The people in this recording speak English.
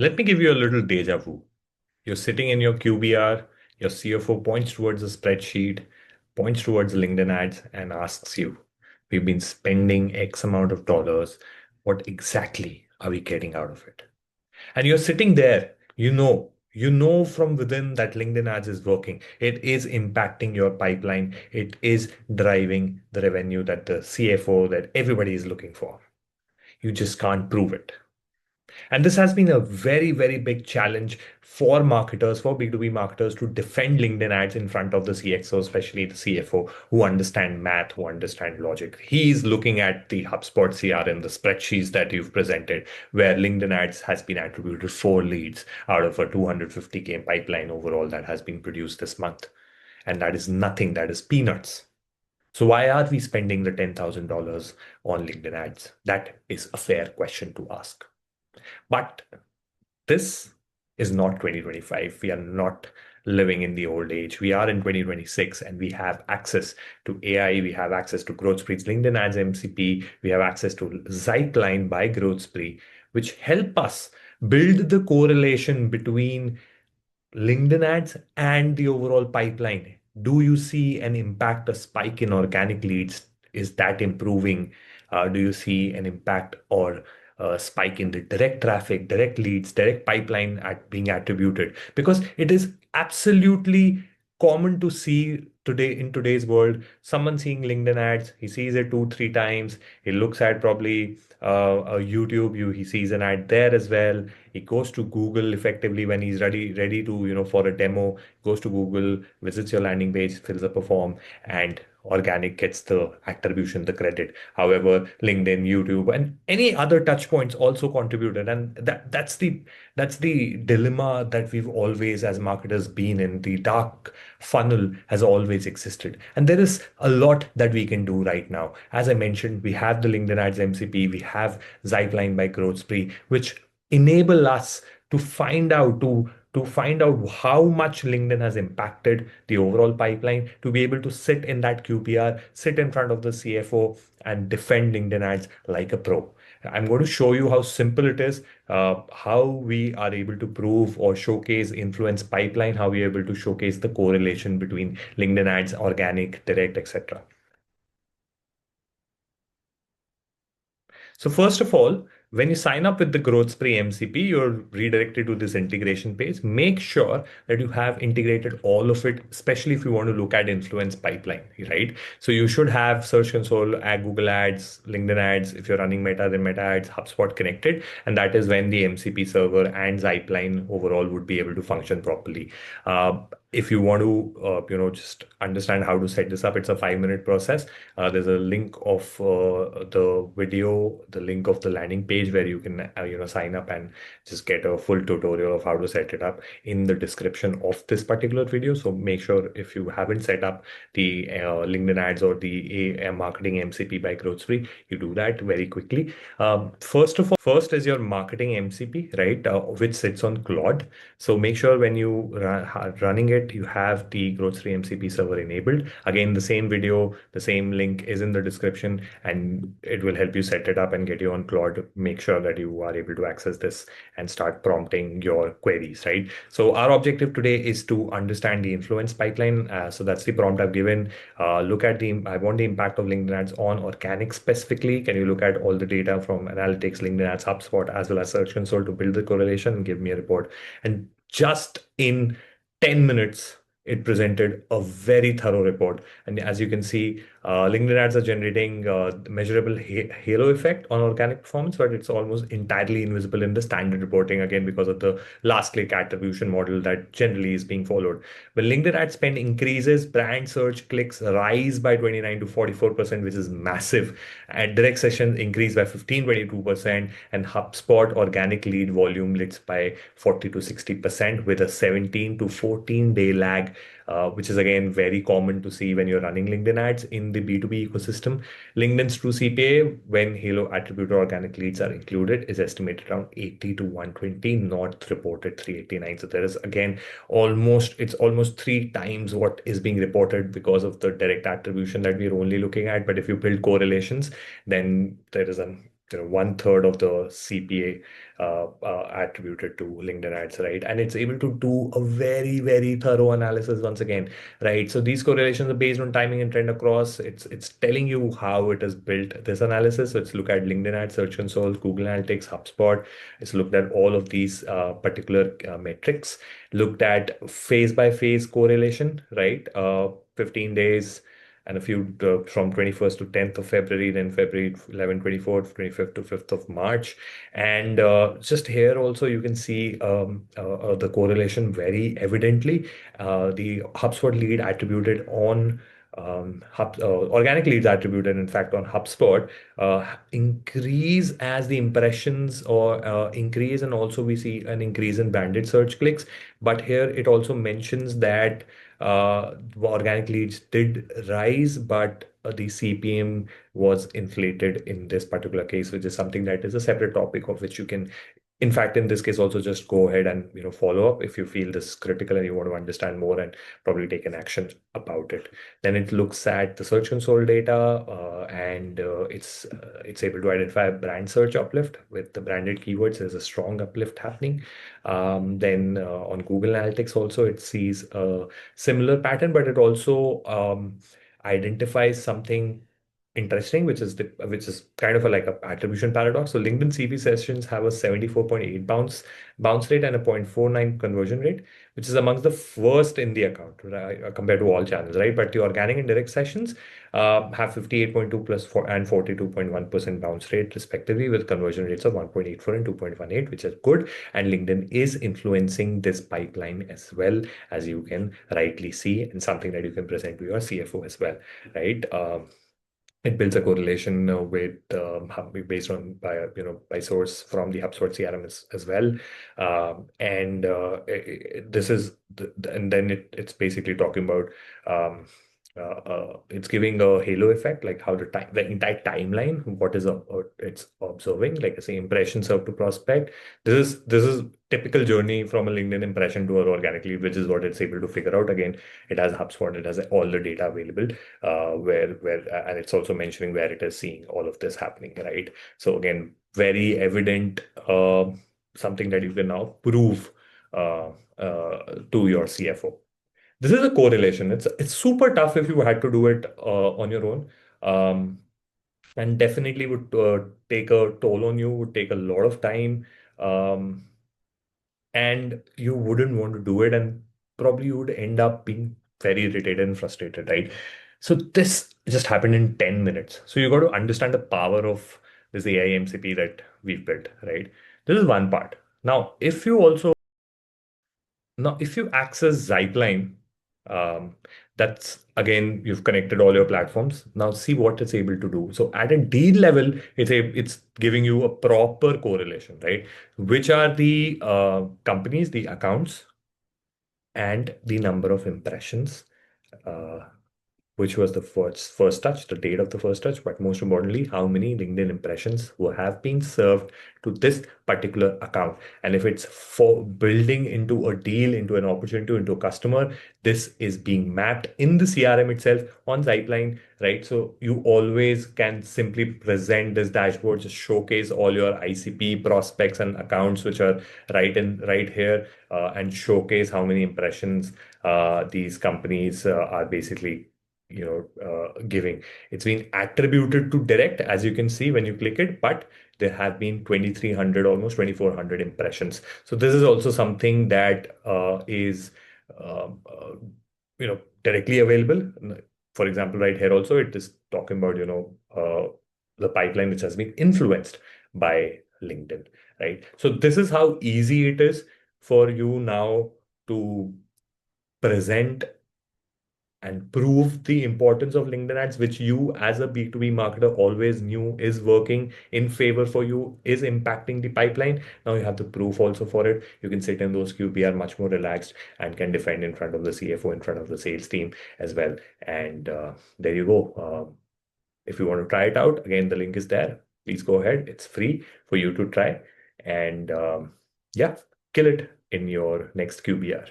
Let me give you a little deja vu. You're sitting in your QBR, your CFO points towards a spreadsheet, points towards LinkedIn ads, and asks you, we've been spending X amount of dollars. What exactly are we getting out of it? And you're sitting there, you know from within that LinkedIn ads is working. It is impacting your pipeline. It is driving the revenue that the CFO, that everybody is looking for. You just can't prove it. And this has been a very, very big challenge for marketers, for B2B marketers to defend LinkedIn ads in front of the CXO, especially the CFO, who understand math, who understand logic. He's looking at the HubSpot CRM, the spreadsheets that you've presented, where LinkedIn ads has been attributed 4 leads out of a 250K pipeline overall that has been produced this month. And that is nothing, that is peanuts. So why are we spending the $10,000 on LinkedIn ads? That is a fair question to ask. But this is not 2025. We are not living in the old age. We are in 2026 and we have access to AI. We have access to GrowthSpree's LinkedIn Ads MCP. We have access to Zipeline by GrowthSpree, which help us build the correlation between LinkedIn ads and the overall pipeline. Do you see an impact, a spike in organic leads? Is that improving? Do you see an impact or a spike in the direct traffic, direct leads, direct pipeline at being attributed? Because it is absolutely common to see today in today's world, someone seeing LinkedIn ads, he sees it 2, 3 times, he looks at probably a YouTube, he sees an ad there as well. He goes to Google effectively when he's ready to, for a demo, goes to Google, visits your landing page, fills up a form, and organic gets the attribution, the credit. However, LinkedIn, YouTube, and any other touch points also contributed. And that's the dilemma that we've always, as marketers, been in. The dark funnel has always existed. And there is a lot that we can do right now. As I mentioned, we have the LinkedIn Ads MCP, we have Zipeline by GrowthSpree, which enable us to find out how much LinkedIn has impacted the overall pipeline, to be able to sit in that QPR, sit in front of the CFO and defend LinkedIn ads like a pro. I'm going to show you how simple it is, how we are able to prove or showcase influence pipeline, how we are able to showcase the correlation between LinkedIn ads, organic, direct, etc. So first of all, when you sign up with the GrowthSpree MCP, you're redirected to this integration page. Make sure that you have integrated all of it, especially if you want to look at influence pipeline, right? So you should have Search Console, Google Ads, LinkedIn Ads. If you're running Meta, then Meta Ads, HubSpot connected. And that is when the MCP server and Zipeline overall would be able to function properly. If you want to, just understand how to set this up, it's a 5-minute process. There's a link of the video, the link of the landing page where you can, sign up and just get a full tutorial of how to set it up in the description of this particular video. So make sure if you haven't set up the LinkedIn ads or the marketing MCP by GrowthSpree, you do that very quickly. First is your marketing MCP, right, which sits on Claude. So make sure when you are running it, you have the GrowthSpree MCP server enabled. Again, the same video, the same link is in the description, and it will help you set it up and get you on Claude. Make sure that you are able to access this and start prompting your queries, right? So our objective today is to understand the influence pipeline. So that's the prompt I've given. I want the impact of LinkedIn ads on organic specifically. Can you look at all the data from analytics, LinkedIn ads, HubSpot, as well as Search Console to build the correlation and give me a report? And just in 10 minutes, it presented a very thorough report. And as you can see, LinkedIn ads are generating measurable halo effect on organic performance, but it's almost entirely invisible in the standard reporting, again, because of the last click attribution model that generally is being followed. When LinkedIn ad spend increases, brand search clicks rise by 29 to 44%, which is massive. And direct sessions increase by 15-22%, and HubSpot organic lead volume leads by 40 to 60% with a 17 to 14 day lag, which is again very common to see when you're running LinkedIn ads in the B2B ecosystem. LinkedIn's true CPA, when Halo attributed organic leads are included, is estimated around 80 to 120, not reported 389. So there is again it's almost 3 times what is being reported because of the direct attribution that we're only looking at. But if you build correlations, then there is a one-third of the CPA attributed to LinkedIn ads, right? And it's able to do a very, very thorough analysis once again, right? So these correlations are based on timing and trend across. It's telling you how it has built this analysis. So it's looked at LinkedIn ads, Search Console, Google Analytics, HubSpot. It's looked at all of these particular metrics, looked at phase by phase correlation, right? 15 days and a few from 21st to 10th of February, then February 11, 24th, 25th to 5th of March. And just here also, you can see the correlation very evidently. The HubSpot lead attributed on organic leads attributed, in fact, on HubSpot increase as the impressions or increase, and also we see an increase in branded search clicks. But here it also mentions that organic leads did rise, but the CPM was inflated in this particular case, which is something that is a separate topic of which you can, in fact, in this case, also just go ahead and follow up if you feel this is critical and you want to understand more and probably take an action about it. Then it looks at the Search Console data and it's able to identify brand search uplift with the branded keywords. There's a strong uplift happening. Then on Google Analytics also it sees a similar pattern, but it also identifies something interesting, which is kind of like a attribution paradox. So LinkedIn CV sessions have a 74.8 bounce rate and a 0.49 conversion rate, which is amongst the first in the account, right, compared to all channels, right? But the organic and direct sessions have 58.2 plus 4 and 42.1% bounce rate respectively, with conversion rates of 1.84 and 2.18, which is good. And LinkedIn is influencing this pipeline as well, as you can rightly see, and something that you can present to your CFO as well, right? It builds a correlation with based on by source from the HubSpot CRM as well, and this is and then it's basically talking about it's giving a halo effect, like how the entire timeline, what is it's observing, like I say, impression served to prospect. This is typical journey from a LinkedIn impression to an organic lead, which is what it's able to figure out. Again, it has HubSpot, it has all the data available, and it's also mentioning where it is seeing all of this happening, right? So again, very evident, something that you can now prove to your CFO. This is a correlation. It's super tough if you had to do it on your own, um, and definitely would take a toll on you. Would take a lot of time, um, and you wouldn't want to do it, and probably you would end up being very irritated and frustrated, right? So this just happened in 10 minutes. So you got to understand the power of this AI MCP that we've built, right? This is one part. If you access Zipeline, um, that's again, you've connected all your platforms. Now see what it's able to do. So at a deal level, it's giving you a proper correlation, right? Which are the companies, the accounts, and the number of impressions. Uh, which was the first touch, the date of the first touch, but most importantly, how many LinkedIn impressions who have been served to this particular account. And if it's for building into a deal, into an opportunity, into a customer, this is being mapped in the CRM itself on Zipeline, right? So you always can simply present this dashboard, just showcase all your ICP prospects and accounts, which are right here, and showcase how many impressions these companies are basically giving. It's been attributed to direct, as you can see when you click it, but there have been 2,300, almost 2,400 impressions. So this is also something that is directly available. For example, right here also it is talking about the pipeline which has been influenced by LinkedIn, right? So this is how easy it is for you now to present and prove the importance of LinkedIn ads, which you as a B2B marketer always knew is working in favor for you, is impacting the pipeline. Now you have the proof also for it. You can sit in those QBR much more relaxed and can defend in front of the CFO, in front of the sales team as well. And there you go. If you want to try it out, again, the link is there. Please go ahead. It's free for you to try. And yeah, kill it in your next QBR.